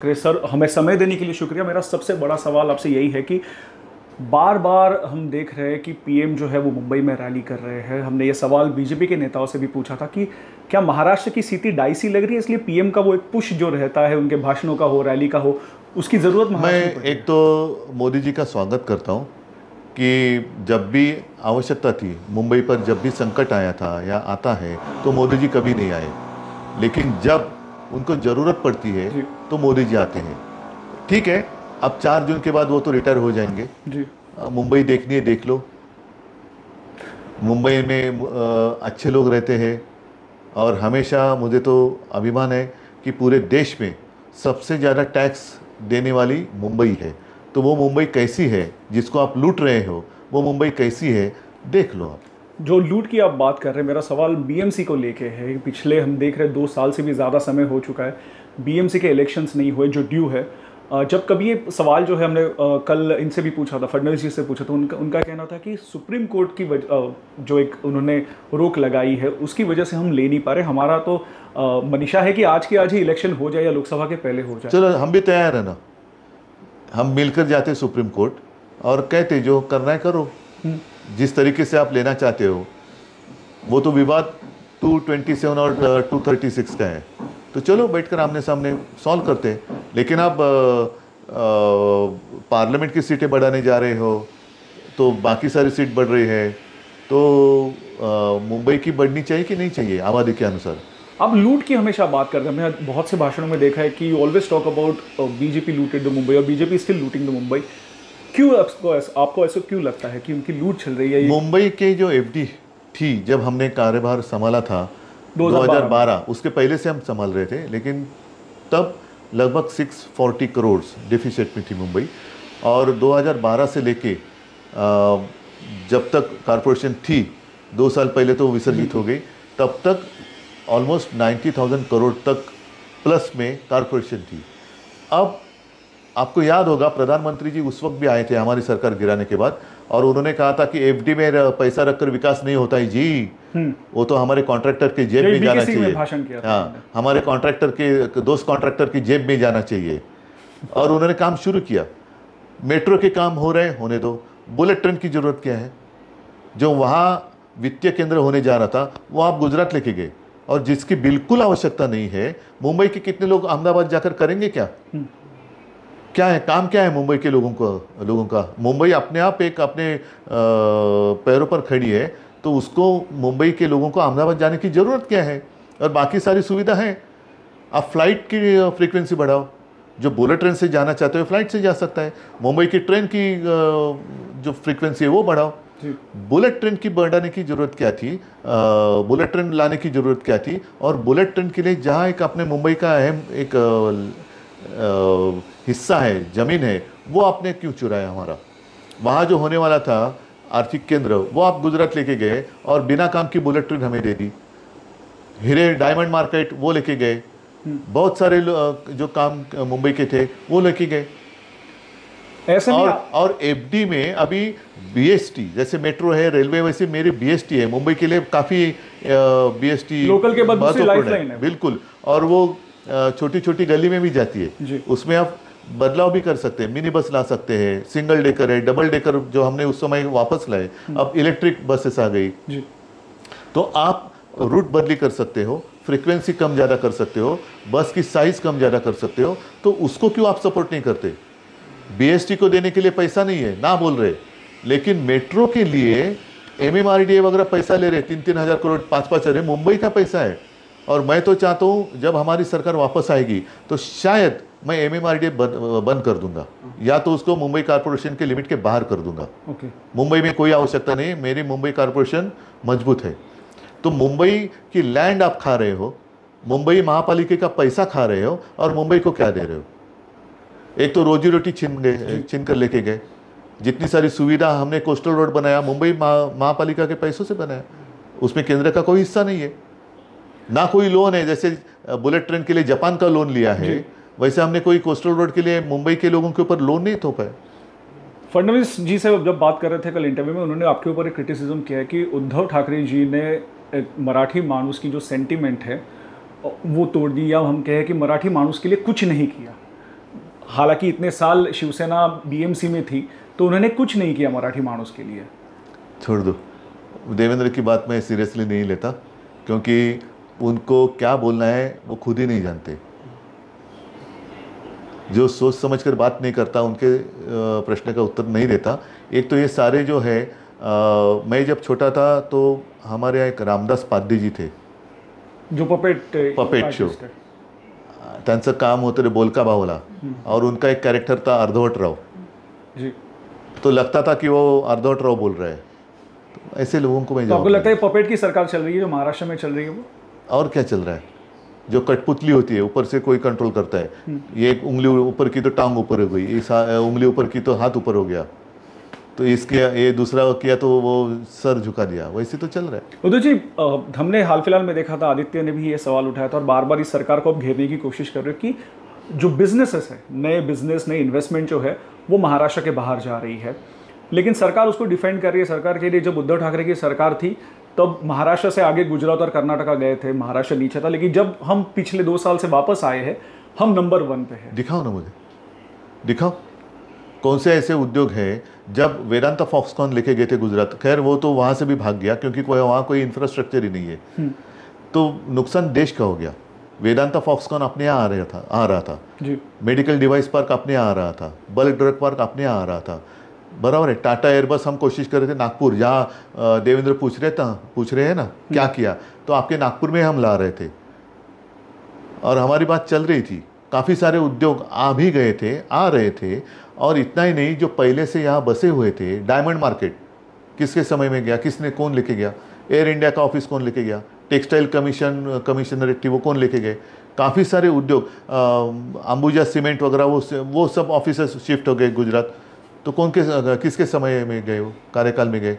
Sir, हमें समय देने के लिए शुक्रिया। मेरा सबसे बड़ा सवाल आपसे यही है कि बार बार हम देख रहे हैं कि पीएम जो है वो मुंबई में रैली कर रहे हैं। हमने ये सवाल बीजेपी के नेताओं से भी पूछा था कि क्या महाराष्ट्र की स्थिति डाइसी लग रही है, इसलिए पीएम का वो एक पुश जो रहता है उनके भाषणों का हो, रैली का हो, उसकी ज़रूरत महाराष्ट्र में मैं एक तो मोदी जी का स्वागत करता हूँ कि जब भी आवश्यकता थी, मुंबई पर जब भी संकट आया था या आता है तो मोदी जी कभी नहीं आए, लेकिन जब उनको ज़रूरत पड़ती है तो मोदी जी आते हैं। ठीक है, अब 4 जून के बाद वो तो रिटायर हो जाएंगे जी। मुंबई देखनी है, देख लो। मुंबई में अच्छे लोग रहते हैं और हमेशा मुझे तो अभिमान है कि पूरे देश में सबसे ज़्यादा टैक्स देने वाली मुंबई है। तो वो मुंबई कैसी है जिसको आप लूट रहे हो, वो मुंबई कैसी है देख लो आप। जो लूट की आप बात कर रहे हैं, मेरा सवाल बीएमसी को लेके है। पिछले हम देख रहे हैं 2 साल से भी ज़्यादा समय हो चुका है, बीएमसी के इलेक्शंस नहीं हुए जो ड्यू है। जब कभी ये सवाल जो है हमने कल इनसे भी पूछा था, फडणवीस जी से पूछा था, उनका कहना था कि सुप्रीम कोर्ट की जो एक उन्होंने रोक लगाई है उसकी वजह से हम ले नहीं पा रहे। हमारा तो मनीषा है कि आज के आज ही इलेक्शन हो जाए या लोकसभा के पहले हो जाए। चलो, हम भी तैयार है ना, हम मिलकर जाते सुप्रीम कोर्ट और कहते जो करना है करो। जिस तरीके से आप लेना चाहते हो, वो तो विवाद 227 और 236 का है, तो चलो बैठकर आमने सामने सॉल्व करते हैं। लेकिन आप पार्लियामेंट की सीटें बढ़ाने जा रहे हो तो बाकी सारी सीट बढ़ रही है, तो मुंबई की बढ़नी चाहिए कि नहीं चाहिए आबादी के अनुसार? आप लूट की हमेशा बात करते हैं। मैंने बहुत से भाषणों में देखा है कि you always talk about BJP looted the Mumbai और BJP still looting the Mumbai. क्यों आपको ऐसा क्यों लगता है कि उनकी लूट चल रही है? मुंबई के जो एफडी थी, जब हमने कार्यभार संभाला था 2012, उसके पहले से हम संभाल रहे थे, लेकिन तब लगभग 640 करोड़ डिफिसिट में थी मुंबई। और 2012 से लेके जब तक कॉरपोरेशन थी, 2 साल पहले तो विसर्जित हो गई, तब तक ऑलमोस्ट 90,000 करोड़ तक प्लस में कॉरपोरेशन थी। अब आपको याद होगा, प्रधानमंत्री जी उस वक्त भी आए थे हमारी सरकार गिराने के बाद, और उन्होंने कहा था कि एफडी में पैसा रखकर विकास नहीं होता है जी, वो तो हमारे कॉन्ट्रैक्टर के जेब में जाना चाहिए। हाँ, हमारे कॉन्ट्रैक्टर के दोस्त कॉन्ट्रैक्टर की जेब में जाना चाहिए। और उन्होंने काम शुरू किया। मेट्रो के काम हो रहे, होने दो। बुलेट ट्रेन की ज़रूरत क्या है? जो वहाँ वित्तीय केंद्र होने जा रहा था वो आप गुजरात लेके गए, और जिसकी बिल्कुल आवश्यकता नहीं है। मुंबई के कितने लोग अहमदाबाद जाकर करेंगे क्या? क्या है काम, क्या है मुंबई के लोगों का? मुंबई अपने आप एक अपने पैरों पर खड़ी है, तो उसको मुंबई के लोगों को अहमदाबाद जाने की ज़रूरत क्या है? और बाकी सारी सुविधा है। आप फ्लाइट की फ्रीक्वेंसी बढ़ाओ। जो बुलेट ट्रेन से जाना चाहते हो फ्लाइट से जा सकता है। मुंबई की ट्रेन की जो फ्रीक्वेंसी है वो बढ़ाओ। बुलेट ट्रेन की बढ़ाने की ज़रूरत क्या थी? बुलेट ट्रेन लाने की ज़रूरत क्या थी? और बुलेट ट्रेन के लिए जहाँ एक अपने मुंबई का अहम एक हिस्सा है, ज़मीन है, वो आपने क्यों चुराया हमारा? वहाँ जो होने वाला था आर्थिक केंद्र, वो आप गुजरात लेके गए और बिना काम की बुलेट ट्रेन हमें दे दी। हीरे डायमंड मार्केट वो लेके गए। बहुत सारे जो काम मुंबई के थे वो लेके गए। ऐसे और एफडी में अभी बीएसटी, जैसे मेट्रो है, रेलवे, वैसे मेरी बीएसटी है। मुंबई के लिए काफ़ी बीएसटी लोकल के बाद दूसरी लाइफलाइन है। बिल्कुल। और वो छोटी छोटी गली में भी जाती है। उसमें आप बदलाव भी कर सकते हैं। मिनी बस ला सकते हैं, सिंगल डेकर है, डबल डेकर जो हमने उस समय वापस लाए, अब इलेक्ट्रिक बसेस आ गई। तो आप रूट बदली कर सकते हो, फ्रीक्वेंसी कम ज़्यादा कर सकते हो, बस की साइज़ कम ज़्यादा कर सकते हो। तो उसको क्यों आप सपोर्ट नहीं करते? बीएसटी को देने के लिए पैसा नहीं है ना बोल रहे, लेकिन मेट्रो के लिए एमएमआरडीए वगैरह पैसा ले रहे, 3-3 हज़ार करोड़, 5-5 हज़ार। मुंबई का पैसा है। और मैं तो चाहता हूँ जब हमारी सरकार वापस आएगी तो शायद मैं एमएमआरडीए बंद कर दूंगा, या तो उसको मुंबई कॉरपोरेशन के लिमिट के बाहर कर दूंगा। मुंबई में कोई आवश्यकता नहीं, मेरी मुंबई कॉरपोरेशन मजबूत है। तो मुंबई की लैंड आप खा रहे हो, मुंबई महापालिका का पैसा खा रहे हो, और मुंबई को क्या दे रहे हो? एक तो रोजी रोटी छीन कर लेके गए। जितनी सारी सुविधा हमने, कोस्टल रोड बनाया, मुंबई महापालिका के पैसों से बनाया। उसमें केंद्र का कोई हिस्सा नहीं है, ना कोई लोन है। जैसे बुलेट ट्रेन के लिए जापान का लोन लिया है, वैसे हमने कोई कोस्टल रोड के लिए मुंबई के लोगों के ऊपर लोन नहीं थोपा है। फडणवीस जी से जब बात कर रहे थे कल इंटरव्यू में, उन्होंने आपके ऊपर एक क्रिटिसिज्म किया है कि उद्धव ठाकरे जी ने मराठी मानुस की जो सेंटिमेंट है वो तोड़ दी, या हम कहें कि मराठी मानुस के लिए कुछ नहीं किया। हालांकि इतने साल शिवसेना बीएमसी में थी तो उन्होंने कुछ नहीं किया मराठी माणूस के लिए। छोड़ दो, देवेंद्र की बात मैं सीरियसली नहीं लेता, क्योंकि उनको क्या बोलना है वो खुद ही नहीं जानते। जो सोच समझ कर बात नहीं करता, उनके प्रश्न का उत्तर नहीं देता। एक तो ये सारे जो है, मैं जब छोटा था तो हमारे यहाँ एक रामदास पाध्ये जी थे, जो पपेट शो, त्यांचं काम होतं रे बोलका बावला, और उनका एक कैरेक्टर था अर्धवट राव जी। तो लगता था कि वो अर्धवट राव बोल रहा है। तो ऐसे लोगों को मैं तो आपको लगता है पपेट की सरकार चल रही है जो महाराष्ट्र में चल रही है वो? और क्या चल रहा है? जो कठपुतली होती है, ऊपर से कोई कंट्रोल करता है। ये एक उंगली ऊपर की तो टांग ऊपर हो गई, इस उंगली ऊपर की तो हाथ ऊपर हो गया, तो इसके ये दूसरा किया तो वो सर झुका दिया, वैसे तो चल रहा है। उदय जी, हमने हाल फिलहाल में देखा था, आदित्य ने भी ये सवाल उठाया था और बार बार इस सरकार को अब घेरने की कोशिश कर रहे हो कि जो बिजनेसेस है, नए बिजनेस, नई इन्वेस्टमेंट जो है वो महाराष्ट्र के बाहर जा रही है, लेकिन सरकार उसको डिफेंड कर रही है। सरकार के लिए जब उद्धव ठाकरे की सरकार थी तब महाराष्ट्र से आगे गुजरात और कर्नाटका गए थे, महाराष्ट्र नीचे था, लेकिन जब हम पिछले 2 साल से वापस आए हैं हम नंबर 1 पे हैं। दिखाओ ना मुझे, दिखाओ कौन से ऐसे उद्योग हैं। जब वेदांता फॉक्सकॉन लेके गए थे गुजरात, खैर वो तो वहाँ से भी भाग गया क्योंकि वहाँ कोई इंफ्रास्ट्रक्चर ही नहीं है, तो नुकसान देश का हो गया। वेदांता फॉक्सकॉन अपने यहाँ आ रहा था जी। मेडिकल डिवाइस पार्क अपने यहाँ आ रहा था, बल्क ड्रग पार्क अपने यहाँ आ रहा था, बराबर है। टाटा एयरबस हम कोशिश कर रहे थे नागपुर, जहाँ देवेंद्र पूछ रहे हैं ना क्या किया, तो आपके नागपुर में हम ला रहे थे और हमारी बात चल रही थी। काफ़ी सारे उद्योग आ भी गए थे, आ रहे थे। और इतना ही नहीं, जो पहले से यहाँ बसे हुए थे, डायमंड मार्केट किसके समय में गया, कौन लेके गया? एयर इंडिया का ऑफिस कौन लेके गया? टेक्सटाइल कमिश्नरेट थी, वो कौन लेके गए? काफ़ी सारे उद्योग, अंबुजा सीमेंट वगैरह, वो सब ऑफिस शिफ्ट हो गए गुजरात। तो किसके समय में गए, वो कार्यकाल में गए?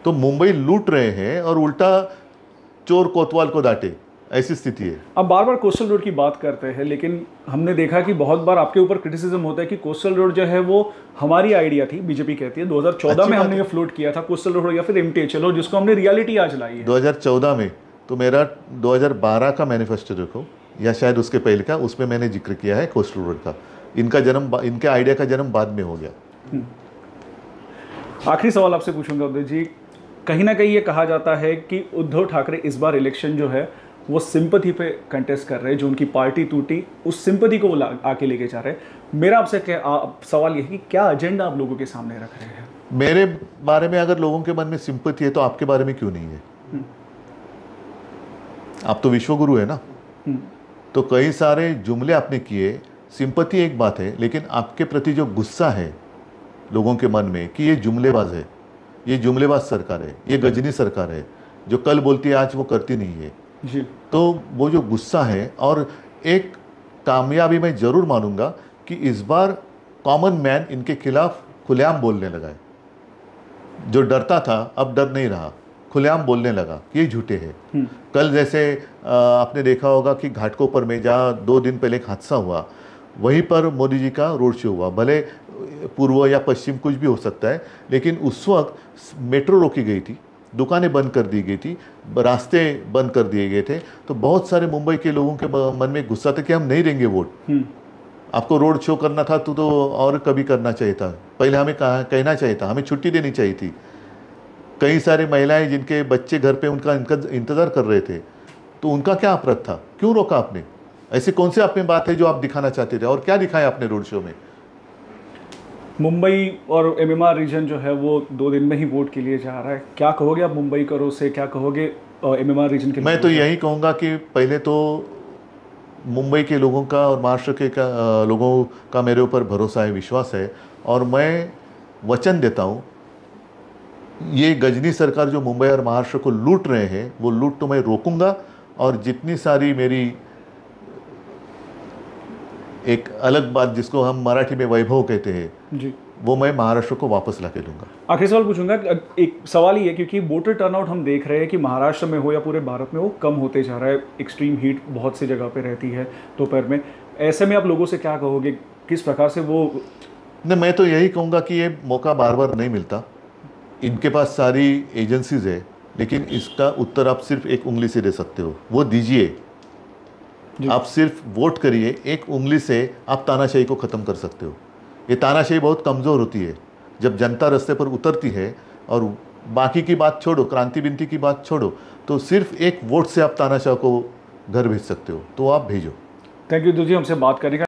तो मुंबई लूट रहे हैं और उल्टा चोर कोतवाल को डांटे, ऐसी स्थिति है। अब बार बार कोस्टल रोड की बात करते हैं, लेकिन हमने देखा कि बहुत बार आपके ऊपर क्रिटिसिज्म होता है कि कोस्टल रोड जो है वो हमारी आइडिया थी, बीजेपी कहती है। 2014 में हमने ये फ्लोट किया था कोस्टल रोड या फिर एमटीएचएल रोड, जिसको हमने रियलिटी आज लाई है 2014 में। तो मेरा 2012 का मैनिफेस्टो देखो, या शायद उसके पहले का, उसमें मैंने जिक्र किया है कोस्टल रोड का। इनके आइडिया का जन्म बाद में हो गया। आखिरी सवाल आपसे पूछूंगा उदय जी, कहीं ना कहीं ये कहा जाता है कि उद्धव ठाकरे इस बार इलेक्शन जो है वो सिंपथी पे कंटेस्ट कर रहे हैं, जो उनकी पार्टी टूटी उस सिंपथी को वो आके लेके जा रहे हैं। मेरा आपसे सवाल ये है कि क्या एजेंडा आप लोगों के सामने रख रहे हैं? मेरे बारे में अगर लोगों के मन में सिंपथी है तो आपके बारे में क्यों नहीं है? आप तो विश्वगुरु है ना, तो कई सारे जुमले आपने किए। सिंपथी एक बात है, लेकिन आपके प्रति जो गुस्सा है लोगों के मन में कि ये जुमलेबाज है, ये जुमलेबाज सरकार है, ये गजनी सरकार है, जो कल बोलती है आज वो करती नहीं है जी। तो वो जो गुस्सा है, और एक कामयाबी मैं ज़रूर मानूंगा कि इस बार कॉमन मैन इनके खिलाफ खुलेआम बोलने लगा है। जो डरता था अब डर नहीं रहा, खुलेआम बोलने लगा कि ये झूठे हैं। कल जैसे आपने देखा होगा कि घाटकोपर में जहाँ 2 दिन पहले एक हादसा हुआ, वहीं पर मोदी जी का रोड शो हुआ। भले पूर्व या पश्चिम कुछ भी हो सकता है, लेकिन उस वक्त मेट्रो रोकी गई थी, दुकानें बंद कर दी गई थी, रास्ते बंद कर दिए गए थे। तो बहुत सारे मुंबई के लोगों के मन में गुस्सा था कि हम नहीं देंगे वोट। आपको रोड शो करना था तो और कभी करना चाहिए था, पहले हमें कहना चाहिए था, हमें छुट्टी देनी चाहिए थी। कई सारे महिलाएं जिनके बच्चे घर पे उनका इंतज़ार कर रहे थे, तो उनका क्या अपराध था? क्यों रोका आपने? ऐसी कौन सी आप में बात है जो आप दिखाना चाहते थे, और क्या दिखाया आपने रोड शो में? मुंबई और एमएमआर रीजन जो है वो 2 दिन में ही वोट के लिए जा रहा है, क्या कहोगे आप मुंबई करो से, क्या कहोगे एमएमआर रीजन के? मैं तो यही कहूँगा कि पहले तो मुंबई के लोगों का और महाराष्ट्र के लोगों का मेरे ऊपर भरोसा है, विश्वास है, और मैं वचन देता हूँ ये गजनी सरकार जो मुंबई और महाराष्ट्र को लूट रहे हैं, वो लूट तो मैं रोकूंगा। और जितनी सारी मेरी एक अलग बात जिसको हम मराठी में वैभव कहते हैं जी, वो मैं महाराष्ट्र को वापस ला के दूंगा। आखिरी सवाल पूछूंगा, एक सवाल ही है क्योंकि वोटर टर्नआउट हम देख रहे हैं कि महाराष्ट्र में हो या पूरे भारत में वो कम होते जा रहा है। एक्सट्रीम हीट बहुत सी जगह पे रहती है दोपहर में, ऐसे में आप लोगों से क्या कहोगे, किस प्रकार से वो? नहीं, मैं तो यही कहूँगा कि ये मौका बार बार नहीं मिलता, इनके पास सारी एजेंसीज है, लेकिन इसका उत्तर आप सिर्फ एक उंगली से दे सकते हो, वो दीजिए। आप सिर्फ वोट करिए, एक उंगली से आप तानाशाही को ख़त्म कर सकते हो। ये तानाशाही बहुत कमज़ोर होती है जब जनता रास्ते पर उतरती है, और बाकी की बात छोड़ो, क्रांति बिनती की बात छोड़ो, तो सिर्फ एक वोट से आप तानाशाह को घर भेज सकते हो, तो आप भेजो। थैंक यू जी हमसे बात करने का।